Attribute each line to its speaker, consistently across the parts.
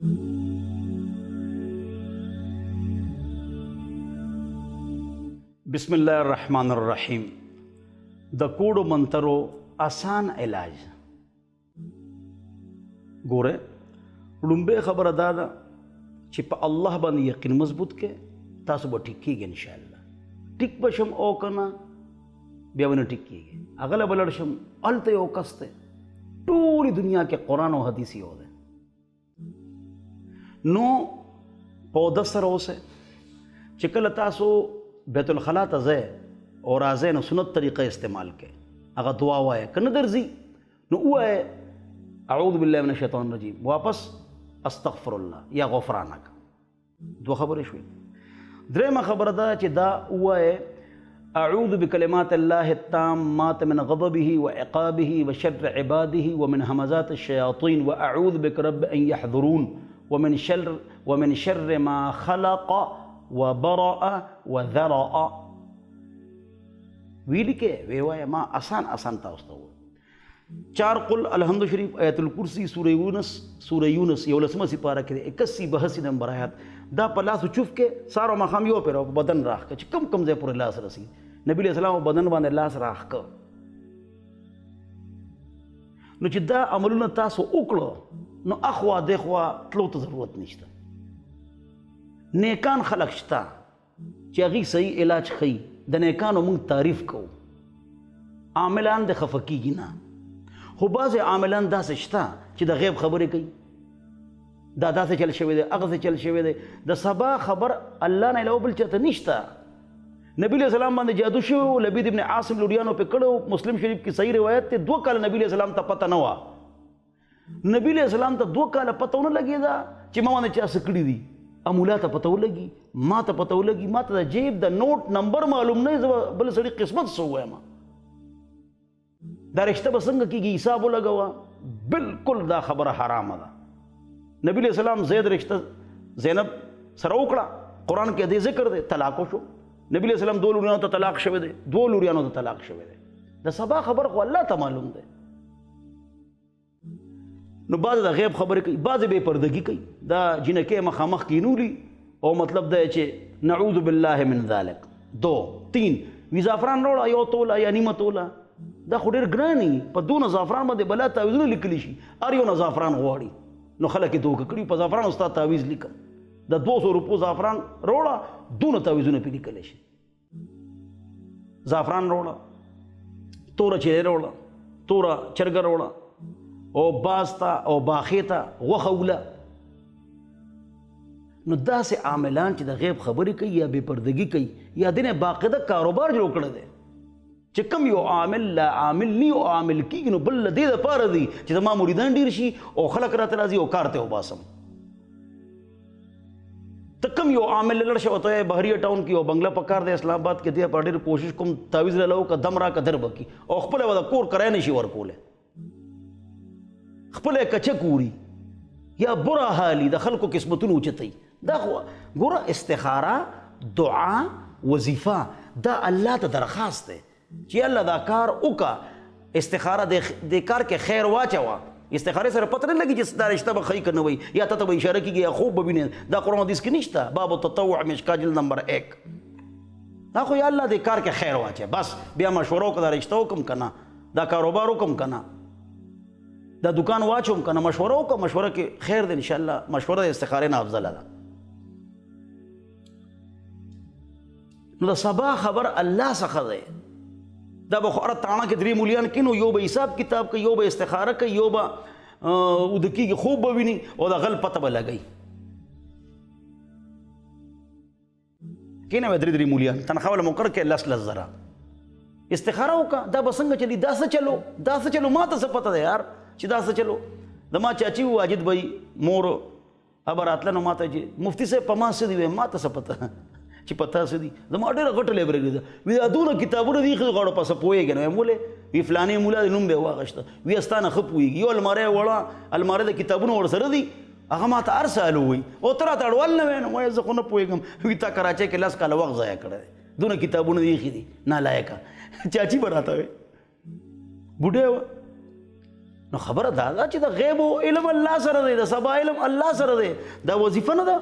Speaker 1: بسم اللہ الرحمن الرحیم. د کوډو منترو آسان علاج. ګوره لومبه خبره دا ده چې په الله باندې یقین مضبوط کې تاسو به ټیک کېږئ ان شاء الله. ټیک به شم او کنه بیا ونه ټیک کېږي. هغه به لړ شم هلته یو کس دی ټولې دنیا کې قرآن او حدیث یو دی. نو په اودس سره اوسئ چې کله تاسو بیت الخلا ته ځئ او راځئ نو سنت طریقه استعمال کړئ. هغه دعا وایه که نه درځي نو ووایه اعوذ بالله من الشیطان الرجیم، واپس استغفر الله یا غفرانک. دوه خبرې شوې. درېیمه خبره ده چې دا ووایه اعوذ بکلمات الله التامات من غضبه وعقابه وشر عباده ومن همزات الشياطين واعوذ بك رب ان يحضرون ومن شر ما خلق وبرأ وذرأ. ویلی کې وی وایه ما آسان تاسو ته وایه. 4 قل الحمد شریف، آیت الکرسی، سورہ یونس 11 سپاره کې 81-82 نمبر آیات. دا په لاس چوف کې سارو مخام یو پر بدن راخ که چې کم ځای پورې لاس رسی. نبی علیہ السلام بدن باندې لاس راخ که نو چې دا عملونه تاسو وکړو نو اخوا دخوا تلو ته ضرورت نشته. نیکان خلق شته چې هغوی صحیح علاج ښیي. د نیکانو موږ تعریف کوو. عاملان د خفه کېږي نه، خو بعضې عاملان داسې شته چې د غیب خبرې کوي. دا داسې چل شوی دی، هغسې چل شوی دی. د سبا خبر الله نه علاوه بل چاته نشته. نبی علیہ السلام باندې جادو شوی و، لبید ابن عاصم لوډیانو پې کړی. مسلم شریف کې صحیح روایت دی 2 کاله نبی علیہ السلام ته پته نه وه. نبی علیہ السلام ته 2 کاله پته ونه لګېده چې ما باندې چا څه کړي دي. امولا ته پته ولګي، ما ته پته ولګي، ما ته د جیب د نوٹ نمبر معلوم نه، زه بل سړي قسمت څه ووایم. دا رشته به څنګه کېږي؟ حساب ولګوه. بالکل دا خبره حرامه ده. نبی علیہ السلام زید رشته زینب سره وکړه. قرآن کې دې ذکر دی، طلاق وشو. نبی علیہ السلام 2 لوریانو ته طلاق شوی دی، 2 لوریانو ته طلاق شوی دی. د سبا خبر خو الله ته معلوم دی. نو بعض د غیب خبرې کوي، بعض بې پردګي کوي. دا جنکې مخامخ کینولي او مطلب دا چې نعوذ بالله من ذلک. 2 3 وی زعفران راوړه، یو توله یا نیمه توله. دا خو ډېر ګران وي. په 2 زعفران باندې بلا تعویذونه لیکلی شي. هر یو نه زعفران غواړي. نو خلک یې دوکه کړي، په زعفران ستا تعویذ لیکم. د 200 روپو زعفران راوړه، 2 تعویذونه پرې لیکلی شي. زعفران راوړه، توره چیرې راوړه، توره چرګه راوړه، او باز ته او باخې ته غوښه وله. نو داسې عاملان چې د غیب خبرې کوي یا بې پردګي کوي یا دینه باقاعده کاروبار جوړ کړی دی چې کم یو عامل لا عامل نی او عامل کېږي نو بل د دې دپاره دی چې زما مریدان ډېر شي او خلک راته راځي او کار ته وباسم. ته کم یو عامل لړ شه ورته وایې بهریه ټاون کې یو بنګله په کار دی اسلام آباد کې، دی په ډېر کوشش کوم تعویذ راله وکړه، دم راکړه در به کړي او خپله به د کور کرایه نه شي ورکولی، خپله یې کچک ووري یا بره حالي د خلکو قسمتونه اوچتوي. دا خو ګوره استخاره، دعا، وظیفه دا الله ته درخواست دی چې الله دا کار وکړه. استخاره د کار کې خیر واچوه. استخارې سره پته نه لګي چې دا رشته به ښه که نه وي یا ته ته به اشاره کېږي یا خوب به وینې. دا قرآن حدیث کې نشته. باب التطوع مشکا جلد نمبر 1. دا خو یا الله دې کار کې خیر واچوه. بس بیا مشوره وکړه، دا رشته وکړم که نه، دا کاروبار وکړم که نه، دا دکان واچوم که نه، مشوره وکړه. مشوره کې خیر دی انشاءالله. مشوره د استخارې نه افضله ده. نو د سبا خبر الله څخه دی. دا به خو هره تاڼه کې 3 مولیان کینو، یو به حساب کتاب کوي، یو به استخاره کوي، یو به اوده کېږي، خوب به ویني او د غل پته به لګوي. کینه به 3 مولیان تنخواه له مقرر کې 10 زره. استخاره وکړه. دا به څنګه چلی؟ دا څه چلو ما ته څه پته ده یار چې دا څه چلو. زما چاچي و واجد بھائی مور ابه راتله نو ما ته چې مفتی صاحب په ما څه دي؟ ما ته څه پته چې پتا څه دي؟ زما ډېره غټه لایبرري ده. وی دا دونه کتابونه دي ښځو غاړو پسه پوهېږي نه. مولې وی فلانې مولا د نوم به یې واخېسته. وی ستا نه ښه پوهېږي. یو الماری یې وړه، الماری د کتابونه ورسره دي، هغه ما ته هر سهال ووایي او ته راته اړول نه وایې. نو وایه زه خو نه پوهېږم. وی تا کراچۍ کې 10 کاله وخت ضایع کړی دی، دونه کتابونه دي ایښي دي، نالایقه. چاچي به راته وایي، بوډۍ وه نو خبره دا ده چې د غیب علم الله سره دی، د سبا علم الله سره دی. دا وظیفه نه ده.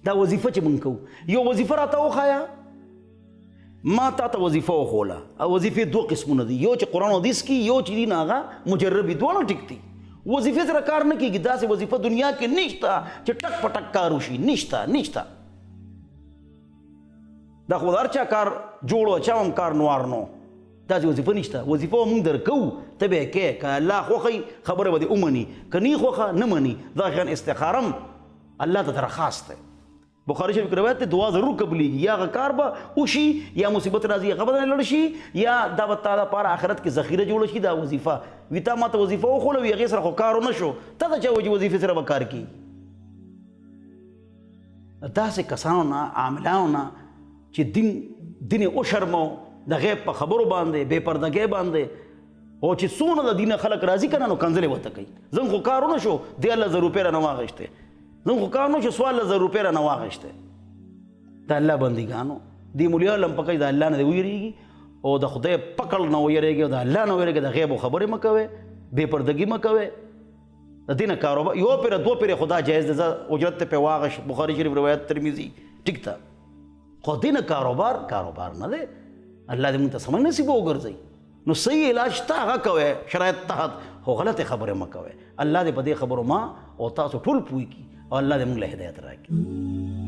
Speaker 1: دا وظیفه چې مونږ کوو، یو وظیفه راته وښایه، ما تا ته وظیفه وښوله. او وظیفې دوه قسمونه دي، یو چې قرآن او حدیث کې، یو چې دي نه هغه مجربي، دواړه ټیک دي. وظیفې سره کار نه کېږي. داسې وظیفه دنیا کې نشته چې ټک په ټک کار وشي. نشته. دا خو د هر چا کار جوړ و، چا هم کار نوار نو. داسې وظیفه نشته. وظیفه به مونږ درکوو، ته به یې کوې. که الله خوښوي خبره به دې ومني، که نه یې خوښه نه مني. دا شیان استخاره هم الله ته درخواست دی. بخاری شریف کې روایت دی دعا ضرور قبلیږي. یا هغه کار به وشي، یا مصیبت راځي هغه به نه لړ شي، یا دا به تا دپاره آخرت کې ذخیره جوړه شي. دا وظیفه وي تا ما ته وظیفه وښوله وي، هغې سره خو کار ونه شو، ته ته چا وایي چې وظیفې سره به کار کېږي. داسې کسانو نه، عاملانو نه چې دین یې وشرمو د غیب په خبرو باندې، بې پردګۍ باندې، او چې څونه د دینه خلک راضي که نه نو کنځلې ورته کوي. زموږ خو کار ونه شو، دی 1000 روپۍ رانه واخېستې، زموږ خو کار نه شو، 14,000 روپۍ رانه واخېستې. د الله بندګانو دې مولیانو هم پکې د الله نه دې ویرېږي او د خدای پکړ نه ویرېږي او د الله نه ویرېږي. د غیبو خبرې مه کوئ، بې پردګي مه کوئ. د دې نه کاروبار یو پیره دوه پیره خدا جایز دی، اجرت ته پې واغش. بخاري شریف روایت ترمذي ټیک ده، خو دې نه کاروبار نه دی. الله دې موږ ته سمجھ نصیب وګرځوي. نو صحیح علاج شته، هغه کوئ شرایط تحت، خو غلطې خبرې مه کوئ. الله دې په دې خبرو ما او تاسو ټول پوه کړي او الله دې موږ له هدایت راکړي.